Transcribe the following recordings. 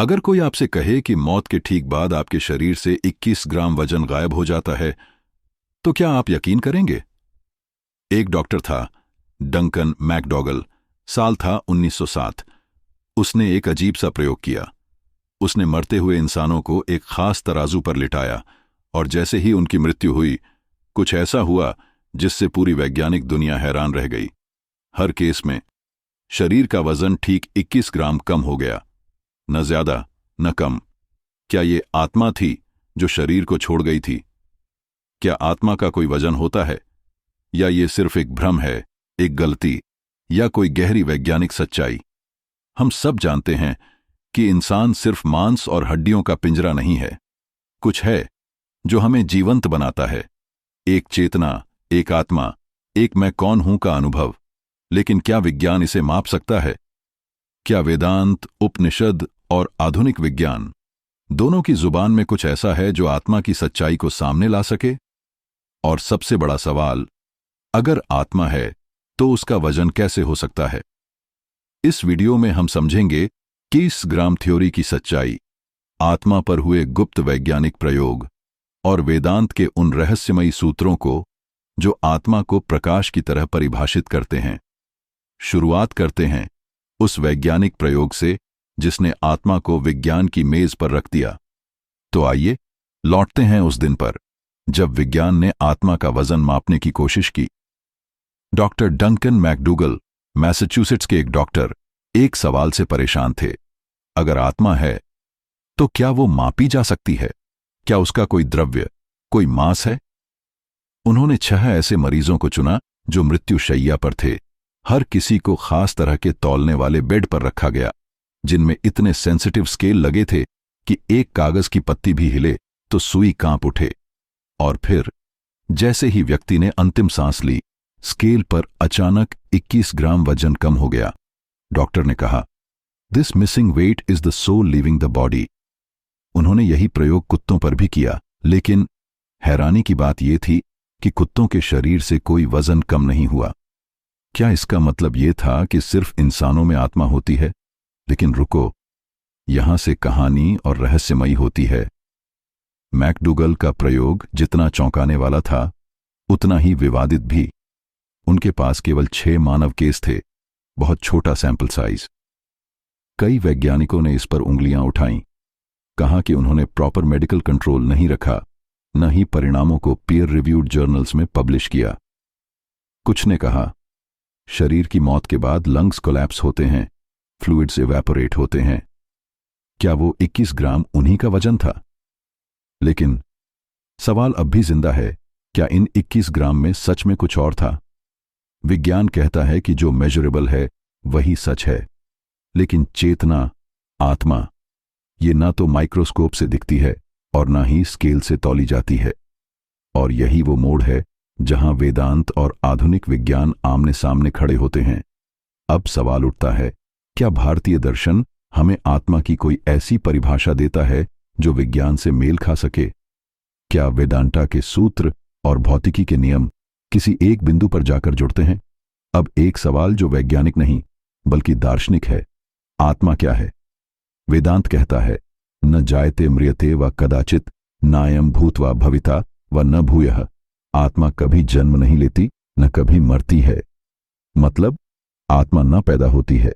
अगर कोई आपसे कहे कि मौत के ठीक बाद आपके शरीर से 21 ग्राम वजन गायब हो जाता है, तो क्या आप यकीन करेंगे? एक डॉक्टर था, डंकन मैकडॉगल। साल था 1907। उसने एक अजीब सा प्रयोग किया। उसने मरते हुए इंसानों को एक खास तराजू पर लिटाया, और जैसे ही उनकी मृत्यु हुई, कुछ ऐसा हुआ जिससे पूरी वैज्ञानिक दुनिया हैरान रह गई। हर केस में शरीर का वजन ठीक 21 ग्राम कम हो गया, न ज्यादा न कम। क्या ये आत्मा थी जो शरीर को छोड़ गई थी? क्या आत्मा का कोई वजन होता है, या ये सिर्फ एक भ्रम है, एक गलती, या कोई गहरी वैज्ञानिक सच्चाई? हम सब जानते हैं कि इंसान सिर्फ मांस और हड्डियों का पिंजरा नहीं है। कुछ है जो हमें जीवंत बनाता है, एक चेतना, एक आत्मा, एक मैं कौन हूं का अनुभव। लेकिन क्या विज्ञान इसे माप सकता है? क्या वेदांत, उपनिषद और आधुनिक विज्ञान दोनों की जुबान में कुछ ऐसा है जो आत्मा की सच्चाई को सामने ला सके? और सबसे बड़ा सवाल, अगर आत्मा है तो उसका वजन कैसे हो सकता है? इस वीडियो में हम समझेंगे कि इस ग्राम थ्योरी की सच्चाई, आत्मा पर हुए गुप्त वैज्ञानिक प्रयोग और वेदांत के उन रहस्यमयी सूत्रों को जो आत्मा को प्रकाश की तरह परिभाषित करते हैं। शुरुआत करते हैं उस वैज्ञानिक प्रयोग से जिसने आत्मा को विज्ञान की मेज पर रख दिया। तो आइए लौटते हैं उस दिन पर जब विज्ञान ने आत्मा का वजन मापने की कोशिश की। डॉक्टर डंकन मैकडूगल, मैसाचुसेट्स के एक डॉक्टर, एक सवाल से परेशान थे। अगर आत्मा है तो क्या वो मापी जा सकती है? क्या उसका कोई द्रव्य, कोई मास है? उन्होंने 6 ऐसे मरीजों को चुना जो मृत्युशैया पर थे। हर किसी को खास तरह के तौलने वाले बेड पर रखा गया, जिनमें इतने सेंसिटिव स्केल लगे थे कि एक कागज की पत्ती भी हिले तो सुई कांप उठे। और फिर जैसे ही व्यक्ति ने अंतिम सांस ली, स्केल पर अचानक 21 ग्राम वजन कम हो गया। डॉक्टर ने कहा, this missing weight is the soul leaving the body. उन्होंने यही प्रयोग कुत्तों पर भी किया, लेकिन हैरानी की बात यह थी कि कुत्तों के शरीर से कोई वजन कम नहीं हुआ। क्या इसका मतलब यह था कि सिर्फ इंसानों में आत्मा होती है? लेकिन रुको, यहां से कहानी और रहस्यमयी होती है। मैकडूगल का प्रयोग जितना चौंकाने वाला था, उतना ही विवादित भी। उनके पास केवल 6 मानव केस थे, बहुत छोटा सैंपल साइज। कई वैज्ञानिकों ने इस पर उंगलियां उठाईं, कहा कि उन्होंने प्रॉपर मेडिकल कंट्रोल नहीं रखा, न ही परिणामों को पीयर रिव्यूड जर्नल्स में पब्लिश किया। कुछ ने कहा, शरीर की मौत के बाद लंग्स कोलैप्स होते हैं, फ्लूइड्स इवेपोरेट होते हैं। क्या वो 21 ग्राम उन्हीं का वजन था? लेकिन सवाल अब भी जिंदा है, क्या इन 21 ग्राम में सच में कुछ और था? विज्ञान कहता है कि जो मेजरेबल है वही सच है, लेकिन चेतना, आत्मा, ये ना तो माइक्रोस्कोप से दिखती है और ना ही स्केल से तौली जाती है। और यही वो मोड़ है जहां वेदांत और आधुनिक विज्ञान आमने सामने खड़े होते हैं। अब सवाल उठता है, क्या भारतीय दर्शन हमें आत्मा की कोई ऐसी परिभाषा देता है जो विज्ञान से मेल खा सके? क्या वेदांता के सूत्र और भौतिकी के नियम किसी एक बिंदु पर जाकर जुड़ते हैं? अब एक सवाल जो वैज्ञानिक नहीं बल्कि दार्शनिक है, आत्मा क्या है? वेदांत कहता है, न जायते म्रियते व कदाचित नायम भूत्वा भविता व न भूयः। आत्मा कभी जन्म नहीं लेती, न कभी मरती है। मतलब आत्मा न पैदा होती है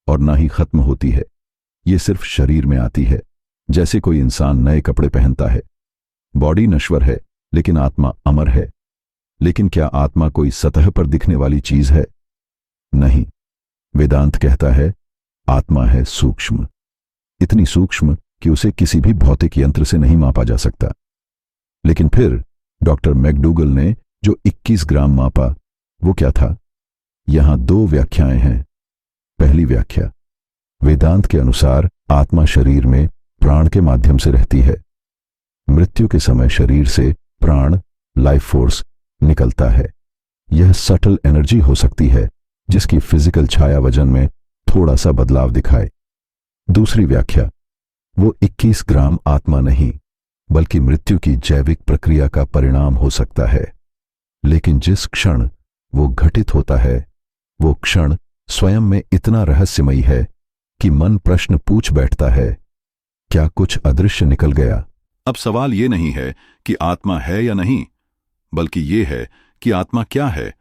और न ही खत्म होती है। ये सिर्फ शरीर में आती है, जैसे कोई इंसान नए कपड़े पहनता है। बॉडी नश्वर है, लेकिन आत्मा अमर है। लेकिन क्या आत्मा कोई सतह पर दिखने वाली चीज है? नहीं। वेदांत कहता है, आत्मा है सूक्ष्म, इतनी सूक्ष्म कि उसे किसी भी भौतिक यंत्र से नहीं मापा जा सकता। लेकिन फिर डॉक्टर मैकडूगल ने जो 21 ग्राम मापा, वो क्या था? यहां 2 व्याख्याएं हैं। पहली व्याख्या, वेदांत के अनुसार आत्मा शरीर में प्राण के माध्यम से रहती है। मृत्यु के समय शरीर से प्राण, लाइफ फोर्स निकलता है। यह सटल एनर्जी हो सकती है जिसकी फिजिकल छाया वजन में थोड़ा सा बदलाव दिखाए। दूसरी व्याख्या, वो 21 ग्राम आत्मा नहीं बल्कि मृत्यु की जैविक प्रक्रिया का परिणाम हो सकता है। लेकिन जिस क्षण वो घटित होता है, वो क्षण स्वयं में इतना रहस्यमयी है कि मन प्रश्न पूछ बैठता है, क्या कुछ अदृश्य निकल गया? अब सवाल ये नहीं है कि आत्मा है या नहीं, बल्कि ये है कि आत्मा क्या है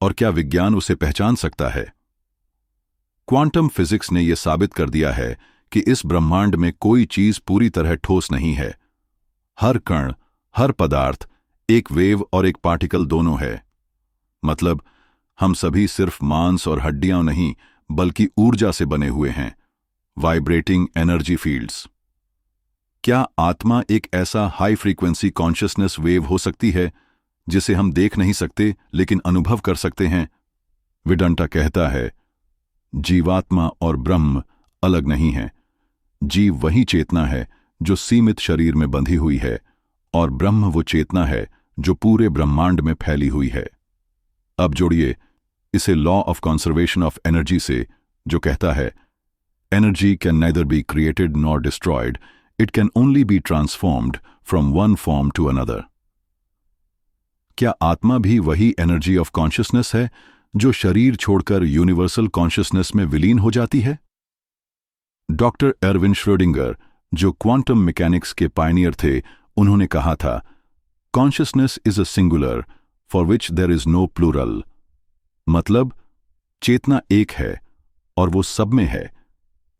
और क्या विज्ञान उसे पहचान सकता है। क्वांटम फिजिक्स ने यह साबित कर दिया है कि इस ब्रह्मांड में कोई चीज पूरी तरह ठोस नहीं है। हर कण, हर पदार्थ एक वेव और एक पार्टिकल दोनों है। मतलब हम सभी सिर्फ मांस और हड्डियां नहीं, बल्कि ऊर्जा से बने हुए हैं, वाइब्रेटिंग एनर्जी फील्ड्स। क्या आत्मा एक ऐसा हाई फ्रीक्वेंसी कॉन्शियसनेस वेव हो सकती है जिसे हम देख नहीं सकते लेकिन अनुभव कर सकते हैं? वेदांता कहता है, जीवात्मा और ब्रह्म अलग नहीं है। जीव वही चेतना है जो सीमित शरीर में बंधी हुई है, और ब्रह्म वो चेतना है जो पूरे ब्रह्मांड में फैली हुई है। अब जोड़िए इसे law of conservation of energy से, जो कहता है, energy can neither be created nor destroyed, it can only be transformed from one form to another. क्या आत्मा भी वही एनर्जी ऑफ कॉन्शियसनेस है जो शरीर छोड़कर यूनिवर्सल कॉन्शियसनेस में विलीन हो जाती है? डॉक्टर एर्विन श्रोडिंगर, जो क्वांटम मैकेनिक्स के पायनियर थे, उन्होंने कहा था, consciousness is a singular for which there is no plural. मतलब चेतना एक है और वो सब में है।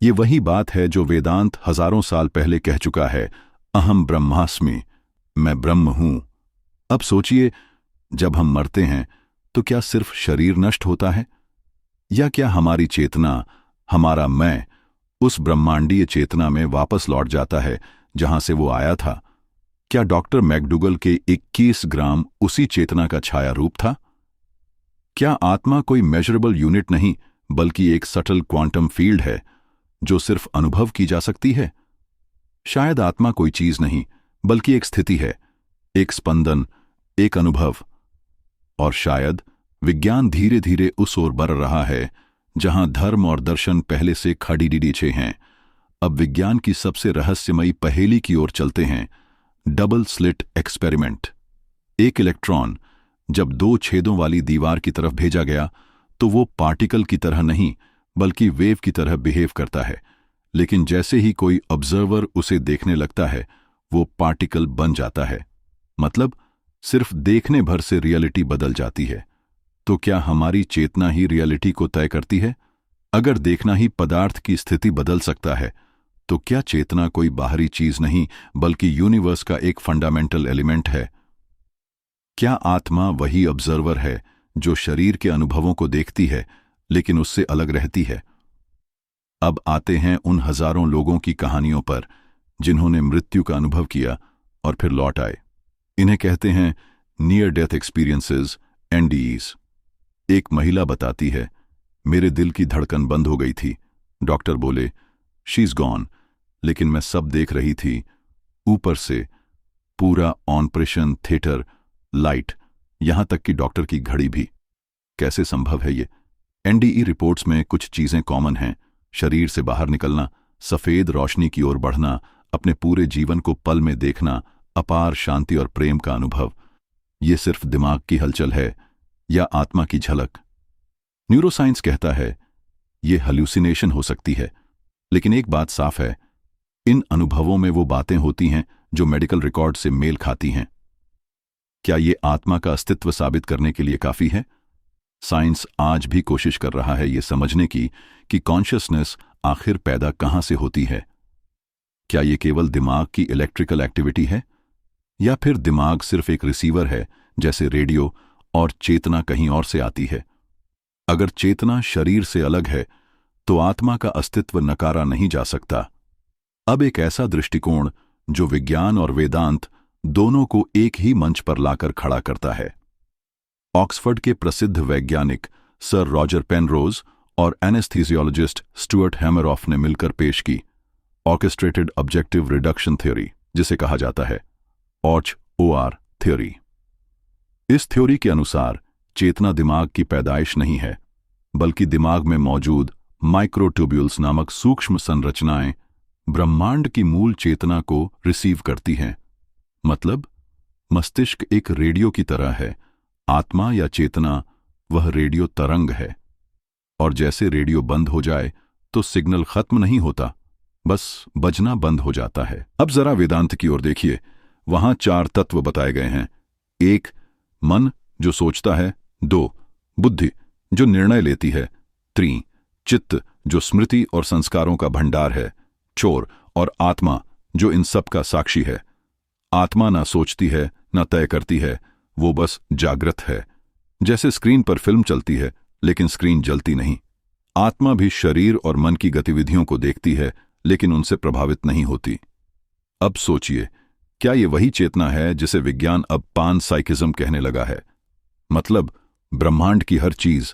ये वही बात है जो वेदांत हजारों साल पहले कह चुका है, अहम ब्रह्मास्मि, मैं ब्रह्म हूं। अब सोचिए, जब हम मरते हैं तो क्या सिर्फ शरीर नष्ट होता है, या क्या हमारी चेतना, हमारा मैं, उस ब्रह्मांडीय चेतना में वापस लौट जाता है जहां से वो आया था? क्या डॉक्टर मैकडूगल के 21 ग्राम उसी चेतना का छाया रूप था? क्या आत्मा कोई मेजरेबल यूनिट नहीं, बल्कि एक सटल क्वांटम फील्ड है जो सिर्फ अनुभव की जा सकती है? शायद आत्मा कोई चीज नहीं, बल्कि एक स्थिति है, एक स्पंदन, एक अनुभव। और शायद विज्ञान धीरे धीरे उस ओर बढ़ रहा है जहां धर्म और दर्शन पहले से खड़ीडीडीछे हैं। अब विज्ञान की सबसे रहस्यमयी पहेली की ओर चलते हैं, डबल स्लिट एक्सपेरिमेंट। एक इलेक्ट्रॉन जब दो छेदों वाली दीवार की तरफ भेजा गया तो वो पार्टिकल की तरह नहीं, बल्कि वेव की तरह बिहेव करता है। लेकिन जैसे ही कोई ऑब्जर्वर उसे देखने लगता है, वो पार्टिकल बन जाता है। मतलब सिर्फ देखने भर से रियलिटी बदल जाती है। तो क्या हमारी चेतना ही रियलिटी को तय करती है? अगर देखना ही पदार्थ की स्थिति बदल सकता है, तो क्या चेतना कोई बाहरी चीज नहीं, बल्कि यूनिवर्स का एक फंडामेंटल एलिमेंट है? क्या आत्मा वही ऑब्जर्वर है जो शरीर के अनुभवों को देखती है लेकिन उससे अलग रहती है? अब आते हैं उन हजारों लोगों की कहानियों पर जिन्होंने मृत्यु का अनुभव किया और फिर लौट आए। इन्हें कहते हैं नियर डेथ एक्सपीरियंसेस, एनडीईज। एक महिला बताती है, मेरे दिल की धड़कन बंद हो गई थी। डॉक्टर बोले, शी इज गॉन, लेकिन मैं सब देख रही थी, ऊपर से पूरा ऑपरेशन थिएटर, लाइट, यहां तक कि डॉक्टर की घड़ी भी। कैसे संभव है ये? एनडीई रिपोर्ट्स में कुछ चीजें कॉमन हैं, शरीर से बाहर निकलना, सफेद रोशनी की ओर बढ़ना, अपने पूरे जीवन को पल में देखना, अपार शांति और प्रेम का अनुभव। ये सिर्फ दिमाग की हलचल है या आत्मा की झलक? न्यूरोसाइंस कहता है ये हैल्यूसिनेशन हो सकती है, लेकिन एक बात साफ है, इन अनुभवों में वो बातें होती हैं जो मेडिकल रिकॉर्ड से मेल खाती हैं। क्या ये आत्मा का अस्तित्व साबित करने के लिए काफी है? साइंस आज भी कोशिश कर रहा है ये समझने की कि कॉन्शियसनेस आखिर पैदा कहां से होती है। क्या ये केवल दिमाग की इलेक्ट्रिकल एक्टिविटी है, या फिर दिमाग सिर्फ एक रिसीवर है जैसे रेडियो, और चेतना कहीं और से आती है? अगर चेतना शरीर से अलग है तो आत्मा का अस्तित्व नकारा नहीं जा सकता। अब एक ऐसा दृष्टिकोण जो विज्ञान और वेदांत दोनों को एक ही मंच पर लाकर खड़ा करता है, ऑक्सफोर्ड के प्रसिद्ध वैज्ञानिक सर रॉजर पेनरोज और एनेस्थीसियोलॉजिस्ट स्टुअर्ट हैमरऑफ ने मिलकर पेश की ऑर्केस्ट्रेटेड ऑब्जेक्टिव रिडक्शन थ्योरी, जिसे कहा जाता है OR थ्योरी। इस थ्योरी के अनुसार चेतना दिमाग की पैदाइश नहीं है, बल्कि दिमाग में मौजूद माइक्रोट्यूब्यूल्स नामक सूक्ष्म संरचनाएं ब्रह्मांड की मूल चेतना को रिसीव करती हैं। मतलब मस्तिष्क एक रेडियो की तरह है, आत्मा या चेतना वह रेडियो तरंग है। और जैसे रेडियो बंद हो जाए तो सिग्नल खत्म नहीं होता, बस बजना बंद हो जाता है। अब जरा वेदांत की ओर देखिए। वहां 4 तत्व बताए गए हैं। 1 मन जो सोचता है, 2 बुद्धि जो निर्णय लेती है, 3 चित्त जो स्मृति और संस्कारों का भंडार है, 4 और आत्मा जो इन सब का साक्षी है। आत्मा ना सोचती है ना तय करती है, वो बस जागृत है। जैसे स्क्रीन पर फिल्म चलती है लेकिन स्क्रीन जलती नहीं। आत्मा भी शरीर और मन की गतिविधियों को देखती है लेकिन उनसे प्रभावित नहीं होती। अब सोचिए, क्या ये वही चेतना है जिसे विज्ञान अब पान साइकिज्म कहने लगा है? मतलब ब्रह्मांड की हर चीज,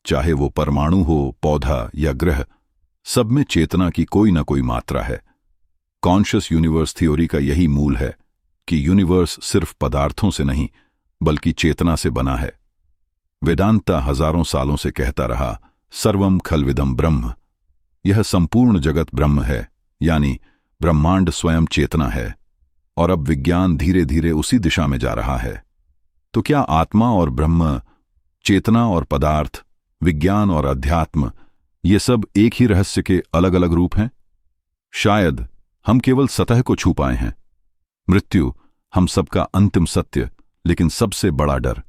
चाहे वो परमाणु हो, पौधा या ग्रह, सब में चेतना की कोई ना कोई मात्रा है। कॉन्शियस यूनिवर्स थ्योरी का यही मूल है कि यूनिवर्स सिर्फ पदार्थों से नहीं बल्कि चेतना से बना है। वेदांता हजारों सालों से कहता रहा, सर्वम खलविदम ब्रह्म। यह संपूर्ण जगत ब्रह्म है, यानी ब्रह्मांड स्वयं चेतना है। और अब विज्ञान धीरे धीरे उसी दिशा में जा रहा है। तो क्या आत्मा और ब्रह्म, चेतना और पदार्थ, विज्ञान और अध्यात्म, ये सब एक ही रहस्य के अलग अलग रूप हैं? शायद हम केवल सतह को छू पाए हैं। मृत्यु हम सबका अंतिम सत्य, लेकिन सबसे बड़ा डर।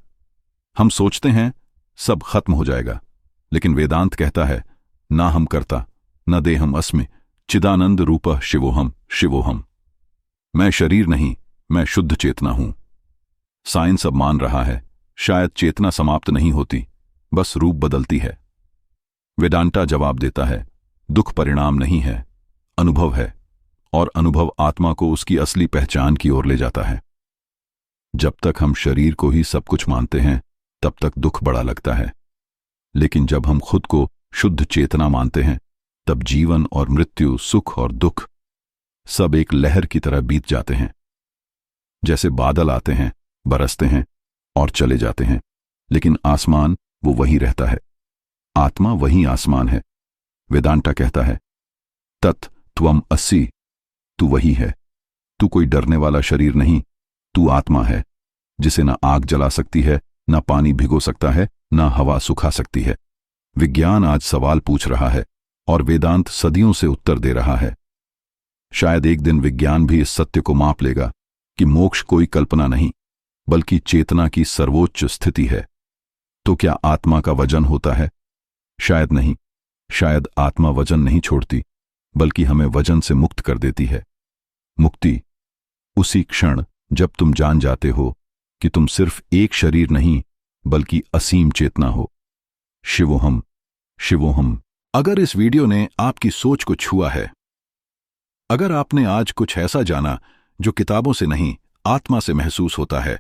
हम सोचते हैं सब खत्म हो जाएगा, लेकिन वेदांत कहता है, ना हम कर्ता न देहम अस्मि चिदानंद रूपः शिवोहम शिवोहम। मैं शरीर नहीं, मैं शुद्ध चेतना हूं। साइंस अब मान रहा है, शायद चेतना समाप्त नहीं होती, बस रूप बदलती है। वेदांता जवाब देता है, दुख परिणाम नहीं है, अनुभव है, और अनुभव आत्मा को उसकी असली पहचान की ओर ले जाता है। जब तक हम शरीर को ही सब कुछ मानते हैं, तब तक दुख बड़ा लगता है, लेकिन जब हम खुद को शुद्ध चेतना मानते हैं, तब जीवन और मृत्यु, सुख और दुख सब एक लहर की तरह बीत जाते हैं। जैसे बादल आते हैं, बरसते हैं और चले जाते हैं, लेकिन आसमान वो वही रहता है। आत्मा वही आसमान है। वेदांता कहता है, तत् त्वम असि, तू वही है। तू कोई डरने वाला शरीर नहीं, तू आत्मा है, जिसे न आग जला सकती है, न पानी भिगो सकता है, न हवा सुखा सकती है। विज्ञान आज सवाल पूछ रहा है और वेदांत सदियों से उत्तर दे रहा है। शायद एक दिन विज्ञान भी इस सत्य को माप लेगा कि मोक्ष कोई कल्पना नहीं, बल्कि चेतना की सर्वोच्च स्थिति है। तो क्या आत्मा का वजन होता है? शायद नहीं। शायद आत्मा वजन नहीं छोड़ती, बल्कि हमें वजन से मुक्त कर देती है। मुक्ति उसी क्षण जब तुम जान जाते हो कि तुम सिर्फ एक शरीर नहीं, बल्कि असीम चेतना हो। शिवोहम शिवोहम। अगर इस वीडियो ने आपकी सोच को छुआ है, अगर आपने आज कुछ ऐसा जाना जो किताबों से नहीं, आत्मा से महसूस होता है,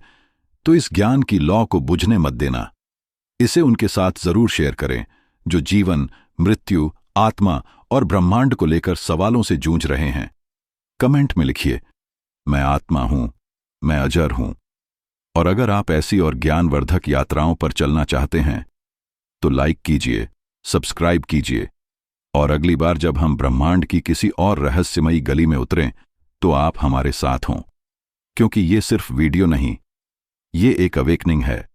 तो इस ज्ञान की लौ को बुझने मत देना। इसे उनके साथ जरूर शेयर करें जो जीवन, मृत्यु, आत्मा और ब्रह्मांड को लेकर सवालों से जूझ रहे हैं। कमेंट में लिखिए, मैं आत्मा हूं, मैं अजर हूं। और अगर आप ऐसी और ज्ञानवर्धक यात्राओं पर चलना चाहते हैं, तो लाइक कीजिए, सब्सक्राइब कीजिए, और अगली बार जब हम ब्रह्मांड की किसी और रहस्यमयी गली में उतरें, तो आप हमारे साथ हों। क्योंकि ये सिर्फ वीडियो नहीं, ये एक अवेकनिंग है।